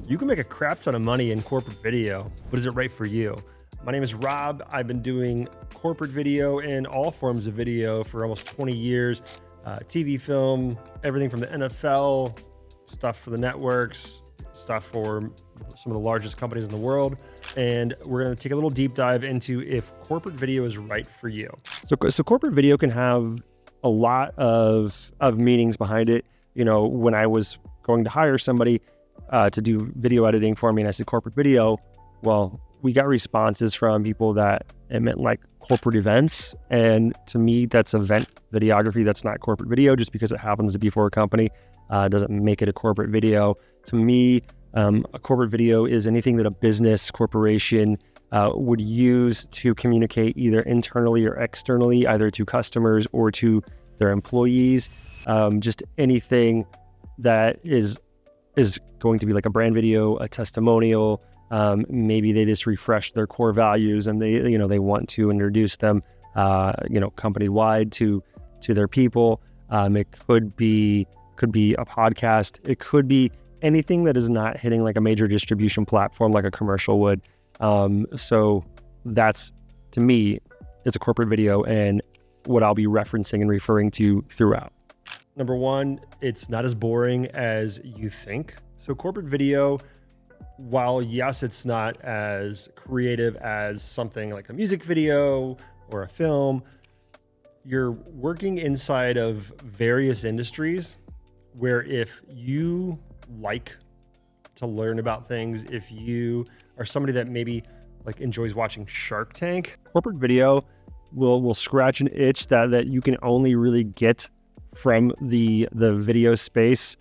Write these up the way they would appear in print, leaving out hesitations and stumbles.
You can make a crap ton of money in corporate video, but is it right for you? My name is Rob. I've been doing corporate video and all forms of video for almost 20 years. TV, film, everything from the NFL, stuff for the networks, stuff for some of the largest companies in the world. And we're going to take a little deep dive into if corporate video is right for you. So corporate video can have a lot of meanings behind it. You know, when I was going to hire somebody to do video editing for me and I said corporate video, well, we got responses from people that it meant like corporate events. And to me, that's event videography. That's not corporate video. Just because it happens to be for a company doesn't make it a corporate video. To me, a corporate video is anything that a business corporation would use to communicate either internally or externally, either to customers or to their employees. Just anything that is going to be like a brand video, a testimonial. Maybe they just refresh their core values and they want to introduce them, company wide to their people. It could be a podcast. It could be anything that is not hitting like a major distribution platform like a commercial would. So that's, to me, is a corporate video and what I'll be referencing and referring to throughout. Number one, it's not as boring as you think. So corporate video, while yes, it's not as creative as something like a music video or a film, you're working inside of various industries where if you like to learn about things, if you are somebody that maybe like enjoys watching Shark Tank, corporate video will scratch an itch that you can only really get from the video space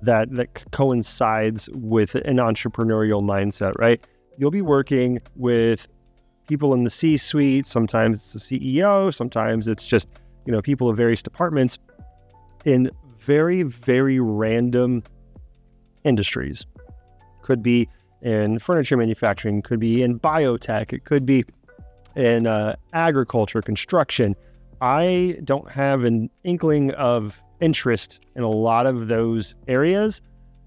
that coincides with an entrepreneurial mindset, right? You'll be working with people in the C-suite. Sometimes it's the CEO. Sometimes it's just, people of various departments in very, very random industries. Could be in furniture manufacturing, could be in biotech, it could be in agriculture, construction. I don't have an inkling of interest in a lot of those areas,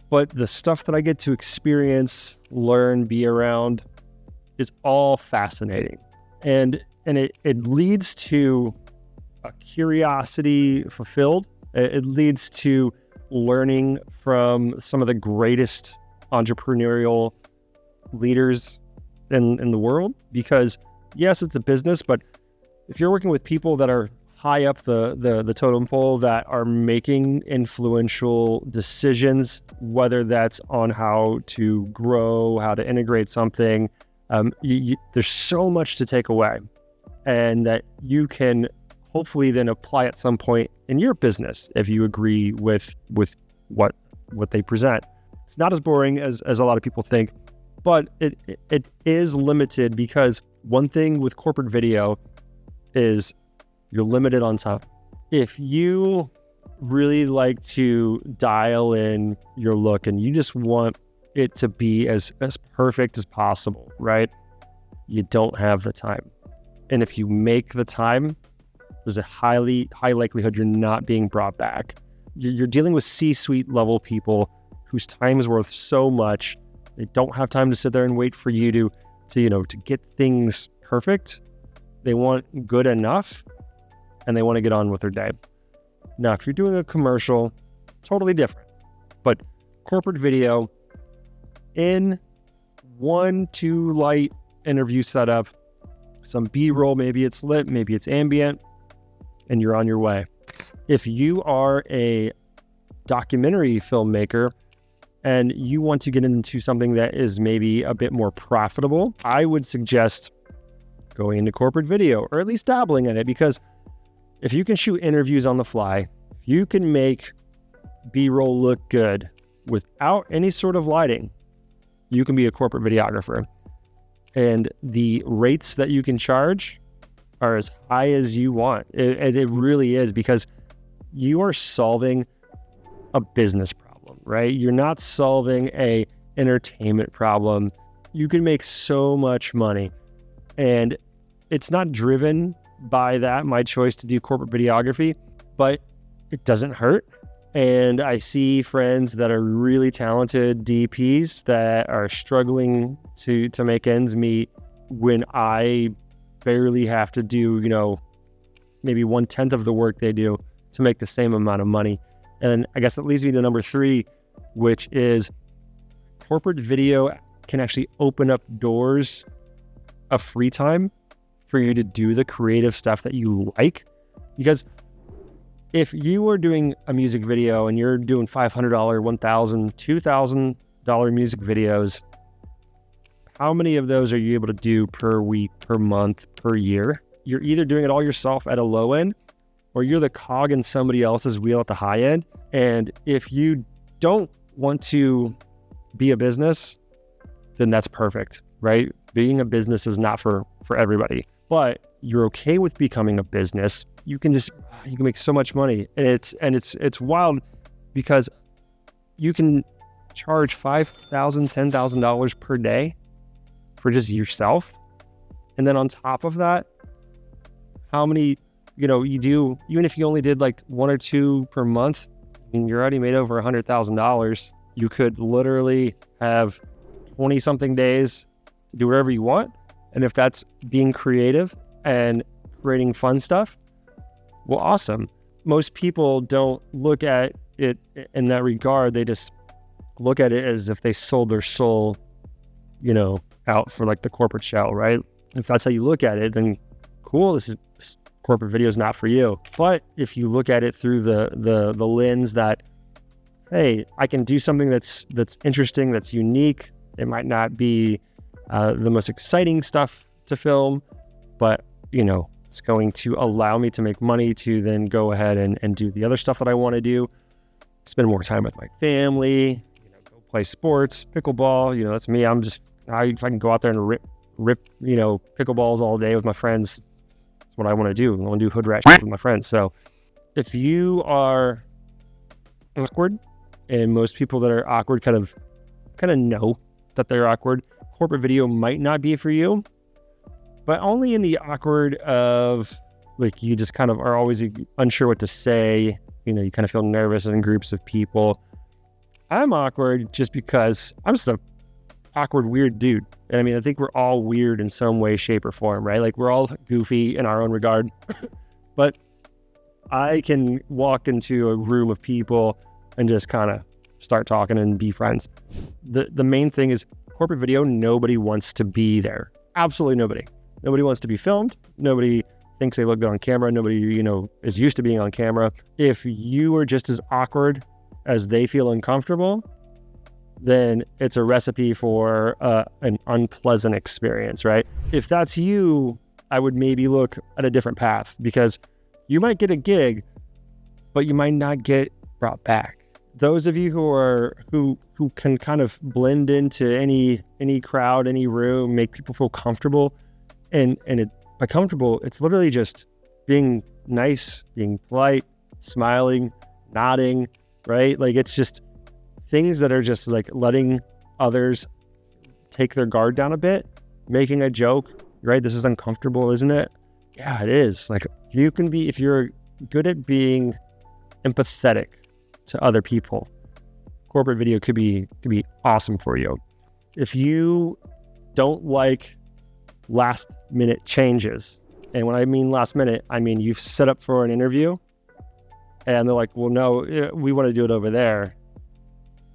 but the stuff that I get to experience, learn, be around is all fascinating. And it leads to a curiosity fulfilled. It leads to learning from some of the greatest entrepreneurial leaders in the world, because yes, it's a business, but if you're working with people that are high up the totem pole, that are making influential decisions, whether that's on how to grow, how to integrate something, there's so much to take away, and that you can hopefully then apply at some point in your business if you agree with what they present. It's not as boring as a lot of people think, but it is limited, because one thing with corporate video is you're limited on time. If you really like to dial in your look and you just want it to be as perfect as possible, right? You don't have the time. And if you make the time, there's a high likelihood you're not being brought back. You're dealing with C-suite level people whose time is worth so much. They don't have time to sit there and wait for you to get things perfect. They want good enough, and they want to get on with their day. Now, if you're doing a commercial, totally different. But corporate video, in 1-2 light interview setup, some B-roll, maybe it's lit, maybe it's ambient, and you're on your way. If you are a documentary filmmaker and you want to get into something that is maybe a bit more profitable, I would suggest going into corporate video, or at least dabbling in it, because if you can shoot interviews on the fly, if you can make B-roll look good without any sort of lighting, you can be a corporate videographer. And the rates that you can charge are as high as you want. It really is, because you are solving a business problem, right? You're not solving a entertainment problem. You can make so much money. And it's not driven by that, my choice to do corporate videography, but it doesn't hurt. And I see friends that are really talented DPs that are struggling to make ends meet when I barely have to do, maybe 1/10 of the work they do to make the same amount of money. And I guess that leads me to number 3, which is corporate video can actually open up doors of free time for you to do the creative stuff that you like. Because if you are doing a music video and you're doing $500, $1,000, $2,000 music videos, how many of those are you able to do per week, per month, per year? You're either doing it all yourself at a low end, or you're the cog in somebody else's wheel at the high end. And if you don't want to be a business, then that's perfect, right? Being a business is not for everybody, but you're okay with becoming a business. You can make so much money. And it's wild because you can charge $5,000, $10,000 per day for just yourself. And then on top of that, how many, you do, even if you only did like 1 or 2 per month, you're already made over $100,000. You could literally have 20 something days to do whatever you want. And if that's being creative and creating fun stuff, well, awesome. Most people don't look at it in that regard. They just look at it as if they sold their soul, out for like the corporate shell, right? If that's how you look at it, then cool, this corporate video is not for you. But if you look at it through the lens that, hey, I can do something that's interesting, that's unique. It might not be the most exciting stuff to film, but it's going to allow me to make money to then go ahead and do the other stuff that I want to do, spend more time with my family, go play sports, pickleball. That's me. If I can go out there and rip pickleballs all day with my friends, that's what I want to do. I want to do hood rat shit with my friends. So if you are awkward, and most people that are awkward kind of know that they're awkward, corporate video might not be for you. But only in the awkward of like, you just kind of are always unsure what to say. You kind of feel nervous in groups of people. I'm awkward just because I'm just a awkward, weird dude. And I mean, I think we're all weird in some way, shape, or form, right? Like, we're all goofy in our own regard. But I can walk into a room of people and just kind of start talking and be friends. The main thing is corporate video, nobody wants to be there. Absolutely nobody. Nobody wants to be filmed. Nobody thinks they look good on camera. Nobody, is used to being on camera. If you are just as awkward as they feel uncomfortable, then it's a recipe for an unpleasant experience, right? If that's you, I would maybe look at a different path, because you might get a gig, but you might not get brought back. Those of you who can kind of blend into any crowd, any room, make people feel comfortable. And by comfortable, it's literally just being nice, being polite, smiling, nodding, right? Like, it's just things that are just like letting others take their guard down a bit, making a joke, right? This is uncomfortable, isn't it? Yeah, it is. Like, if you're good at being empathetic to other people, corporate video could be awesome for you. If you don't like last minute changes, and when I mean last minute, I mean you've set up for an interview and they're like, well, no, we want to do it over there,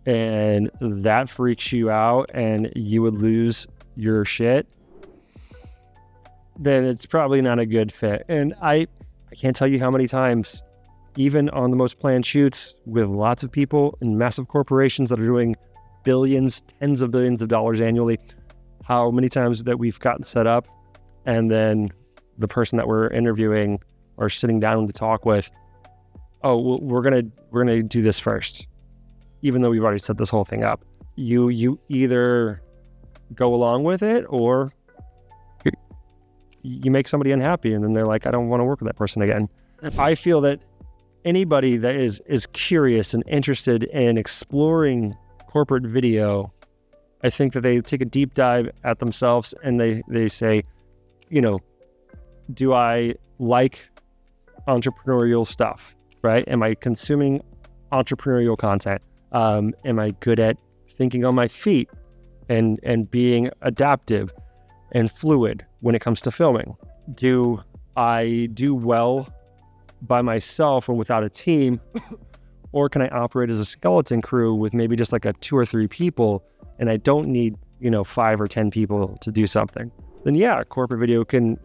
and that freaks you out and you would lose your shit, then it's probably not a good fit. And I can't tell you how many times, even on the most planned shoots with lots of people and massive corporations that are doing billions, tens of billions of dollars annually, how many times that we've gotten set up and then the person that we're interviewing or sitting down to talk with, oh, well, we're gonna do this first, even though we've already set this whole thing up. You either go along with it or you make somebody unhappy, and then they're like, I don't want to work with that person again. I feel that anybody that is curious and interested in exploring corporate video, I think that they take a deep dive at themselves and they say, do I like entrepreneurial stuff, right? Am I consuming entrepreneurial content? Am I good at thinking on my feet and being adaptive and fluid when it comes to filming? Do I do well by myself or without a team? Or can I operate as a skeleton crew with maybe just like a 2 or 3 people, and I don't need, 5 or 10 people to do something? Then yeah, corporate video can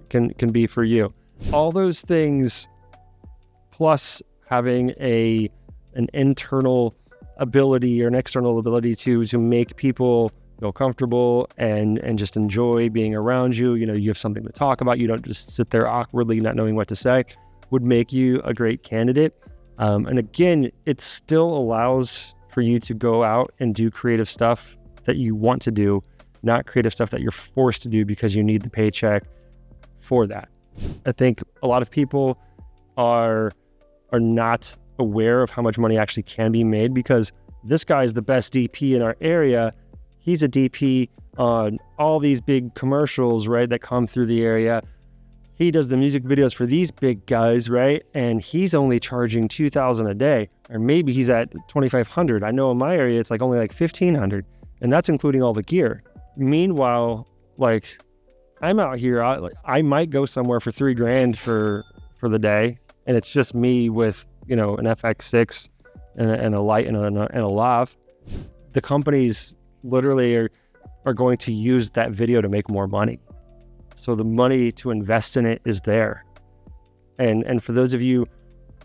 be for you. All those things, plus having an internal ability or an external ability to make people feel comfortable and just enjoy being around you. You have something to talk about. You don't just sit there awkwardly not knowing what to say, would make you a great candidate. And again, it still allows for you to go out and do creative stuff that you want to do, not creative stuff that you're forced to do because you need the paycheck for that. I think a lot of people are not aware of how much money actually can be made, because this guy is the best DP in our area. He's a DP on all these big commercials, right, that come through the area. He does the music videos for these big guys, right? And he's only charging $2,000 a day, or maybe he's at $2,500. I know in my area, it's like only like $1,500, and that's including all the gear. Meanwhile, like I'm out here, I might go somewhere for $3,000 for the day, and it's just me with, an FX6 and a light and a lav. The companies literally are going to use that video to make more money. So the money to invest in it is there. And for those of you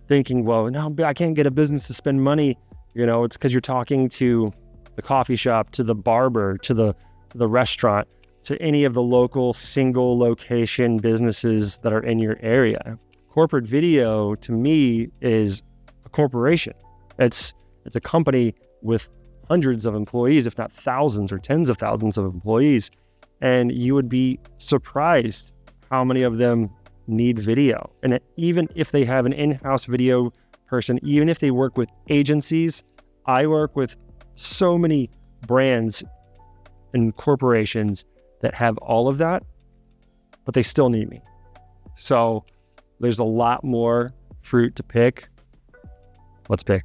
thinking, well, no, I can't get a business to spend money, it's because you're talking to the coffee shop, to the barber, to the restaurant, to any of the local single location businesses that are in your area. Corporate video, to me, is a corporation. It's a company with hundreds of employees, if not thousands or tens of thousands of employees. And you would be surprised how many of them need video. And even if they have an in-house video person, even if they work with agencies, I work with so many brands and corporations that have all of that, but they still need me. So there's a lot more fruit to pick. Let's pick.